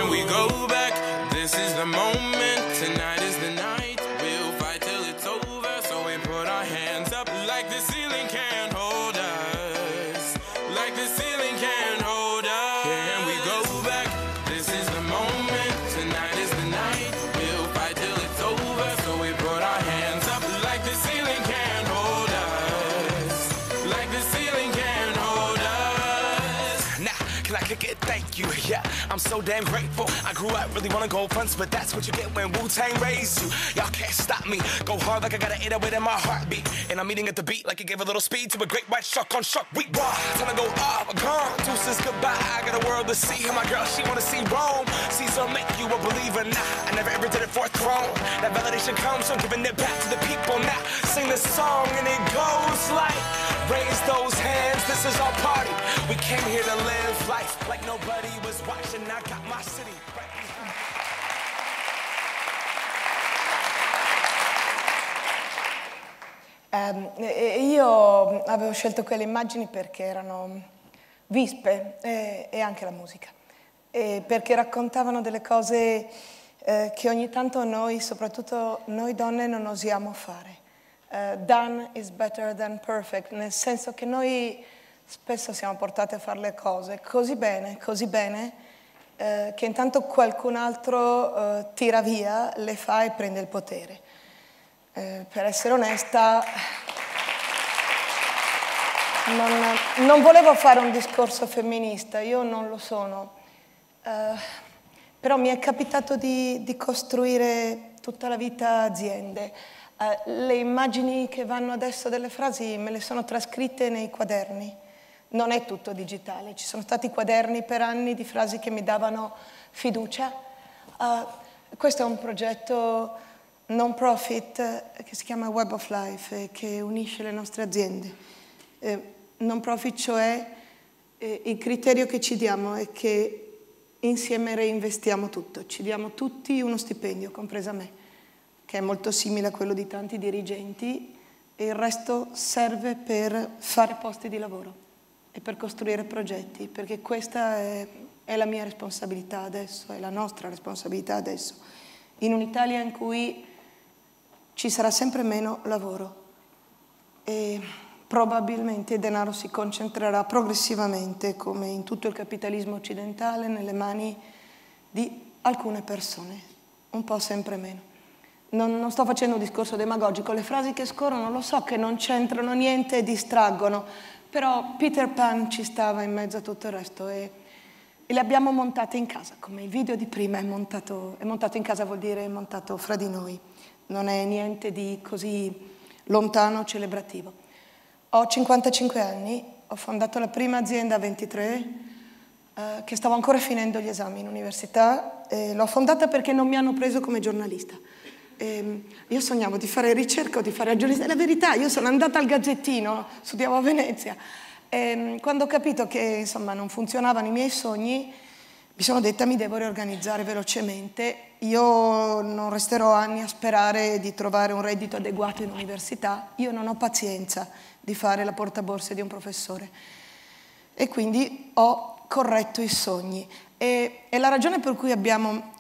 Can we go back? This is the moment. Tonight is the night. We'll fight till it's over. So we put our hands up like the ceiling can't hold us. Like the ceiling can't hold us. Can we go back? This is the moment. Tonight is the night. We'll fight till it's over. So we put our hands up like the ceiling can't hold us. Like the ceiling can't hold us. Nah, can I kick it? Thank you, yeah, I'm so damn grateful. I grew up really wanna go fronts, but that's what you get when Wu-Tang raised you. Y'all can't stop me, go hard like I got an 808 in my heartbeat. And I'm eating at the beat like it gave a little speed to a great white shark on shark week. Wow, time to go off, gone, deuces goodbye. I got a world to see, and my girl, she wanna see Rome. Caesar make you a believer, nah, I never ever did it for a throne. That validation comes from giving it back to the people. Now, sing this song and it goes like, raise those hands, this is our party. We came here to live life like nobody was watching. I got my city right. Io avevo scelto quelle immagini perché erano vispe e anche la musica, e perché raccontavano delle cose che ogni tanto noi, soprattutto noi donne, non osiamo fare. Done is better than perfect, nel senso che noi spesso siamo portate a fare le cose così bene, che intanto qualcun altro tira via, le fa e prende il potere. Per essere onesta, non volevo fare un discorso femminista, io non lo sono, però mi è capitato di costruire tutta la vita aziende. Le immagini che vanno adesso delle frasi me le sono trascritte nei quaderni. Non è tutto digitale, ci sono stati quaderni per anni di frasi che mi davano fiducia. Questo è un progetto non profit che si chiama Web of Life, che unisce le nostre aziende. Non profit, cioè il criterio che ci diamo è che insieme reinvestiamo tutto, ci diamo tutti uno stipendio, compresa me, che è molto simile a quello di tanti dirigenti, e il resto serve per fare posti di lavoro e per costruire progetti, perché questa è la mia responsabilità adesso, è la nostra responsabilità adesso, in un'Italia in cui ci sarà sempre meno lavoro e probabilmente il denaro si concentrerà progressivamente, come in tutto il capitalismo occidentale, nelle mani di alcune persone, un po' sempre meno. Non sto facendo un discorso demagogico, le frasi che scorrono lo so che non c'entrano niente e distraggono, però Peter Pan ci stava in mezzo a tutto il resto e le abbiamo montate in casa, come il video di prima è montato in casa, vuol dire è montato fra di noi. Non è niente di così lontano, celebrativo. Ho 55 anni, ho fondato la prima azienda a 23, che stavo ancora finendo gli esami in università. L'ho fondata perché non mi hanno preso come giornalista. Io sognavo di fare ricerca o di fare giornalista. È la verità, io sono andata al Gazzettino, studiavo a Venezia. Quando ho capito che insomma, non funzionavano i miei sogni, mi sono detta mi devo riorganizzare velocemente. Io non resterò anni a sperare di trovare un reddito adeguato in università. Io non ho pazienza di fare la portaborse di un professore. E quindi ho corretto i sogni. E la ragione per cui abbiamo...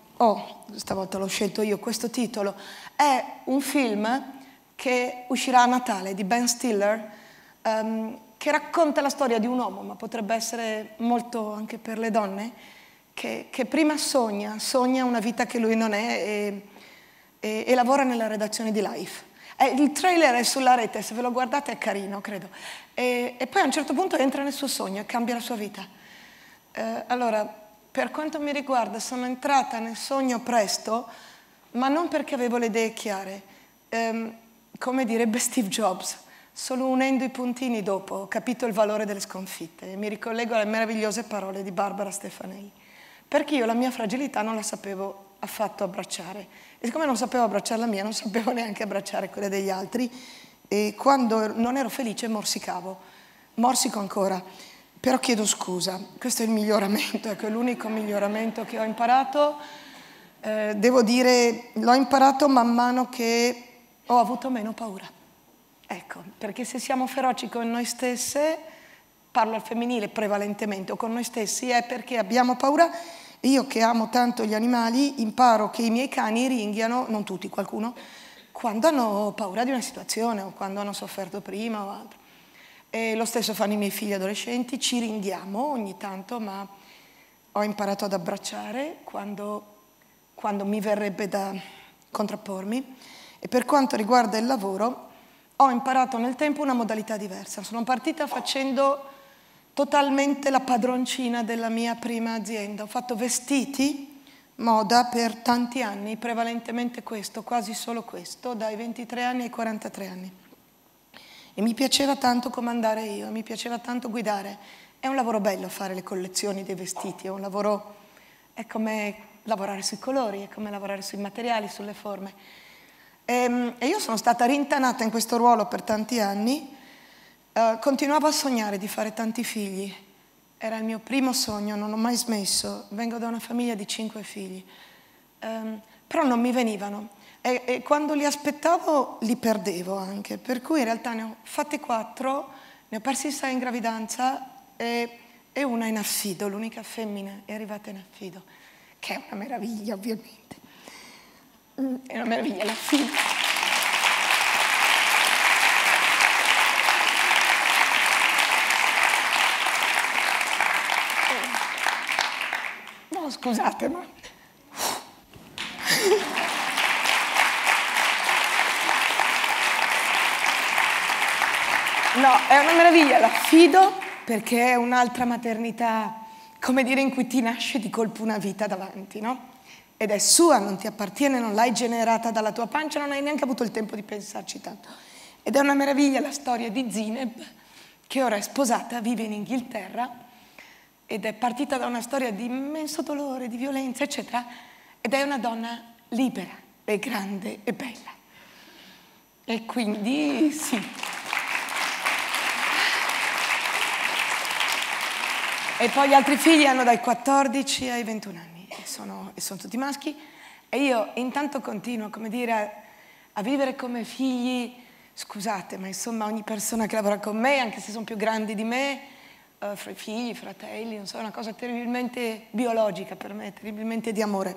stavolta l'ho scelto io, questo titolo. È un film che uscirà a Natale di Ben Stiller, che racconta la storia di un uomo, ma potrebbe essere molto anche per le donne, che prima sogna una vita che lui non è e lavora nella redazione di Life. Il trailer è sulla rete, se ve lo guardate è carino, credo. E poi a un certo punto entra nel suo sogno e cambia la sua vita. Allora, per quanto mi riguarda, sono entrata nel sogno presto, ma non perché avevo le idee chiare. Come direbbe Steve Jobs, solo unendo i puntini dopo ho capito il valore delle sconfitte. E mi ricollego alle meravigliose parole di Barbara Stefanelli. Perché io la mia fragilità non la sapevo affatto abbracciare. E siccome non sapevo abbracciare la mia, non sapevo neanche abbracciare quelle degli altri. E quando non ero felice morsicavo. Morsico ancora. Però chiedo scusa. Questo è il miglioramento, ecco, è l'unico miglioramento che ho imparato. Devo dire, l'ho imparato man mano che ho avuto meno paura. Ecco, perché se siamo feroci con noi stesse, parlo al femminile prevalentemente, o con noi stessi, è perché abbiamo paura Io che amo tanto gli animali, imparo che i miei cani ringhiano, non tutti, qualcuno, quando hanno paura di una situazione o quando hanno sofferto prima o altro. E lo stesso fanno i miei figli adolescenti, ci ringhiamo ogni tanto, ma ho imparato ad abbracciare quando mi verrebbe da contrappormi. E per quanto riguarda il lavoro, ho imparato nel tempo una modalità diversa. Sono partita facendo totalmente la padroncina della mia prima azienda. Ho fatto vestiti, moda per tanti anni, prevalentemente questo, quasi solo questo, dai 23 anni ai 43 anni. E mi piaceva tanto comandare io, mi piaceva tanto guidare. È un lavoro bello fare le collezioni dei vestiti, è un lavoro, è come lavorare sui colori, è come lavorare sui materiali, sulle forme. E io sono stata rintanata in questo ruolo per tanti anni, continuavo a sognare di fare tanti figli, era il mio primo sogno, non ho mai smesso, vengo da una famiglia di 5 figli, però non mi venivano e quando li aspettavo li perdevo anche, per cui in realtà ne ho fatte 4, ne ho persi 6 in gravidanza e una in affido, l'unica femmina è arrivata in affido, che è una meraviglia ovviamente. È una meraviglia la figlia. No, scusate, ma... No, è una meraviglia, l'affido perché è un'altra maternità, come dire, in cui ti nasce di colpo una vita davanti, no? Ed è sua, non ti appartiene, non l'hai generata dalla tua pancia, non hai neanche avuto il tempo di pensarci tanto. Ed è una meraviglia la storia di Zineb, che ora è sposata, vive in Inghilterra, ed è partita da una storia di immenso dolore, di violenza, eccetera, ed è una donna libera, e grande, e bella. E quindi, sì. E poi gli altri figli hanno dai 14 ai 21 anni. E sono tutti maschi e io intanto continuo, come dire, a vivere come figli, scusate, ma insomma ogni persona che lavora con me, anche se sono più grandi di me, figli, fratelli, non so, è una cosa terribilmente biologica per me, terribilmente di amore.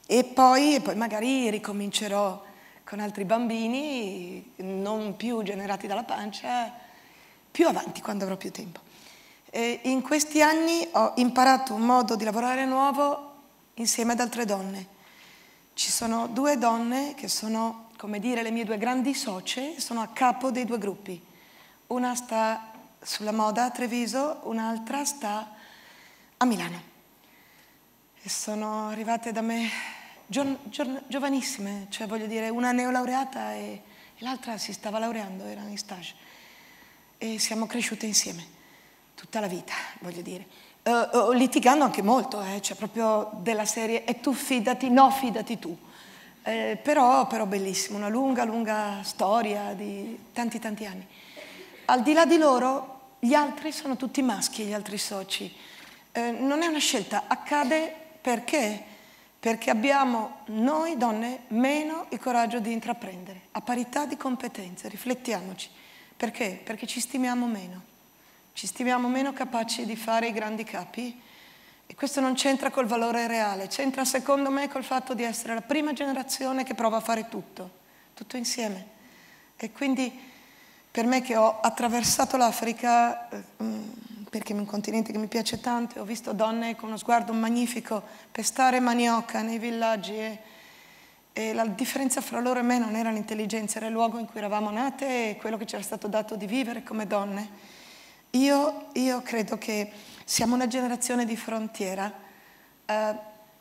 E poi magari ricomincerò con altri bambini, non più generati dalla pancia, più avanti quando avrò più tempo. E in questi anni ho imparato un modo di lavorare nuovo insieme ad altre donne. Ci sono 2 donne che sono, come dire, le mie 2 grandi socie, sono a capo dei 2 gruppi. Una sta sulla moda a Treviso, un'altra sta a Milano. E sono arrivate da me giovanissime, cioè voglio dire, una neolaureata e l'altra si stava laureando, era in stage. E siamo cresciute insieme, tutta la vita, voglio dire. Litigando anche molto, cioè proprio della serie e tu fidati, no fidati tu. Però bellissimo, una lunga storia di tanti anni. Al di là di loro, gli altri sono tutti maschi, gli altri soci. Non è una scelta, accade perché? Perché abbiamo, noi donne, meno il coraggio di intraprendere, a parità di competenze, riflettiamoci. Perché? Perché ci stimiamo meno. Ci stimiamo meno capaci di fare i grandi capi e questo non c'entra col valore reale, c'entra secondo me col fatto di essere la prima generazione che prova a fare tutto insieme. E quindi per me che ho attraversato l'Africa, perché è un continente che mi piace tanto, e ho visto donne con uno sguardo magnifico pestare manioca nei villaggi e la differenza fra loro e me non era l'intelligenza, era il luogo in cui eravamo nate e quello che ci era stato dato di vivere come donne. Io credo che siamo una generazione di frontiera,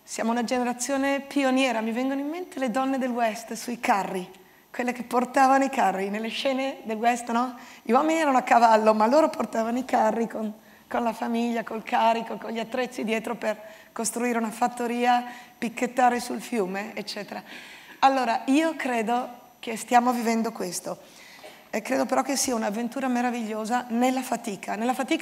siamo una generazione pioniera. Mi vengono in mente le donne del West sui carri, quelle che portavano i carri nelle scene del West, no? Gli uomini erano a cavallo, ma loro portavano i carri con la famiglia, col carico, con gli attrezzi dietro per costruire una fattoria, picchettare sul fiume, eccetera. Allora, io credo che stiamo vivendo questo. E credo però che sia un'avventura meravigliosa nella fatica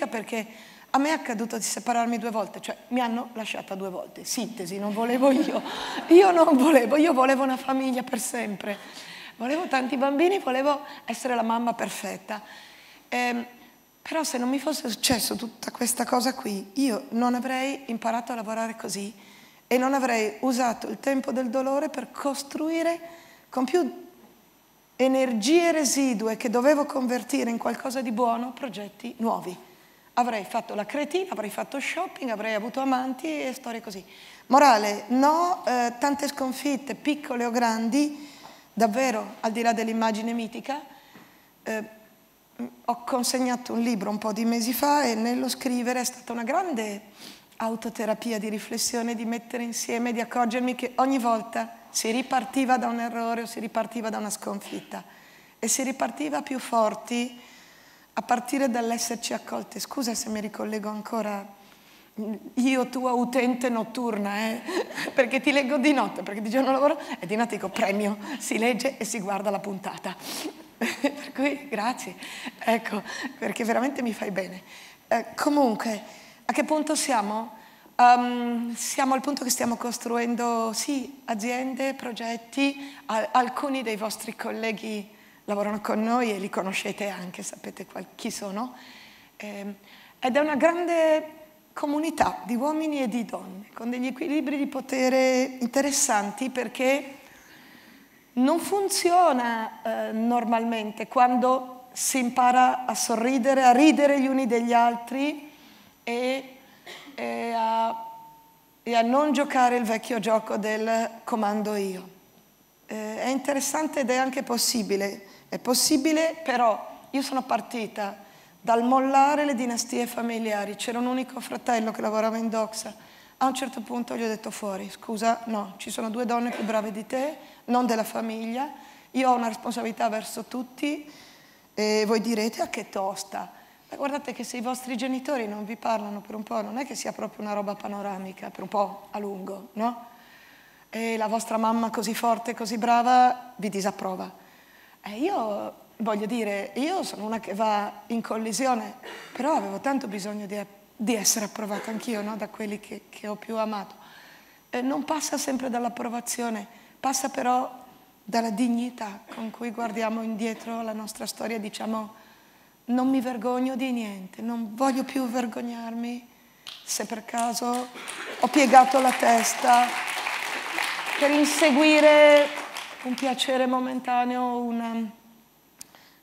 perché a me è accaduto di separarmi 2 volte, cioè mi hanno lasciata 2 volte, sintesi, non volevo io non volevo, io volevo una famiglia per sempre, volevo tanti bambini, volevo essere la mamma perfetta. Però se non mi fosse successo tutta questa cosa qui, io non avrei imparato a lavorare così e non avrei usato il tempo del dolore per costruire con più energie residue che dovevo convertire in qualcosa di buono progetti nuovi. Avrei fatto la cretina, avrei fatto shopping, avrei avuto amanti e storie così. Morale, no, tante sconfitte, piccole o grandi, davvero, al di là dell'immagine mitica. Ho consegnato un libro un po' di mesi fa e nello scrivere è stata una grande autoterapia di riflessione, di mettere insieme, di accorgermi che ogni volta si ripartiva da un errore o si ripartiva da una sconfitta e si ripartiva più forti a partire dall'esserci accolte. Scusa se mi ricollego ancora, io tua utente notturna, perché ti leggo di notte, perché di giorno lavoro e di notte dico premio, si legge e si guarda la puntata. Per cui grazie, ecco, perché veramente mi fai bene. Comunque, a che punto siamo? Siamo al punto che stiamo costruendo, sì, aziende, progetti, alcuni dei vostri colleghi lavorano con noi e li conoscete anche, sapete chi sono, ed è una grande comunità di uomini e di donne, con degli equilibri di potere interessanti perché non funziona normalmente quando si impara a sorridere, a ridere gli uni degli altri e a non giocare il vecchio gioco del comando io. È interessante ed è anche possibile. È possibile, però io sono partita dal mollare le dinastie familiari. C'era un unico fratello che lavorava in Doxa. A un certo punto gli ho detto fuori, scusa, no, ci sono 2 donne più brave di te, non della famiglia, io ho una responsabilità verso tutti e voi direte, ah che tosta. Ma guardate che se i vostri genitori non vi parlano per un po', non è che sia proprio una roba panoramica, per un po' a lungo, no? E la vostra mamma così forte, così brava, vi disapprova. Io voglio dire, io sono una che va in collisione, però avevo tanto bisogno di essere approvata anch'io, no? Da quelli che ho più amato. Non passa sempre dall'approvazione, passa però dalla dignità con cui guardiamo indietro la nostra storia e diciamo non mi vergogno di niente, non voglio più vergognarmi se per caso ho piegato la testa per inseguire un piacere momentaneo, una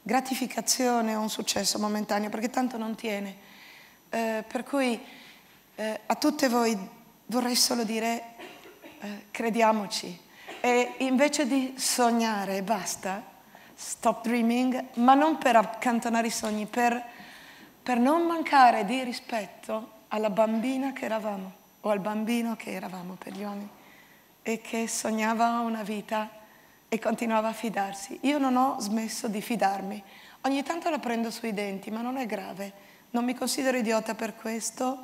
gratificazione o un successo momentaneo, perché tanto non tiene. Per cui a tutte voi vorrei solo dire crediamoci e invece di sognare basta, stop dreaming, ma non per accantonare i sogni, per non mancare di rispetto alla bambina che eravamo o al bambino che eravamo per gli uomini e che sognava una vita e continuava a fidarsi. Io non ho smesso di fidarmi. Ogni tanto la prendo sui denti, ma non è grave. Non mi considero idiota per questo.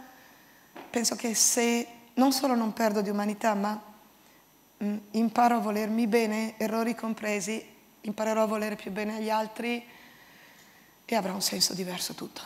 Penso che se non solo non perdo di umanità, ma imparo a volermi bene, errori compresi, imparerò a volere più bene agli altri e avrà un senso diverso tutto.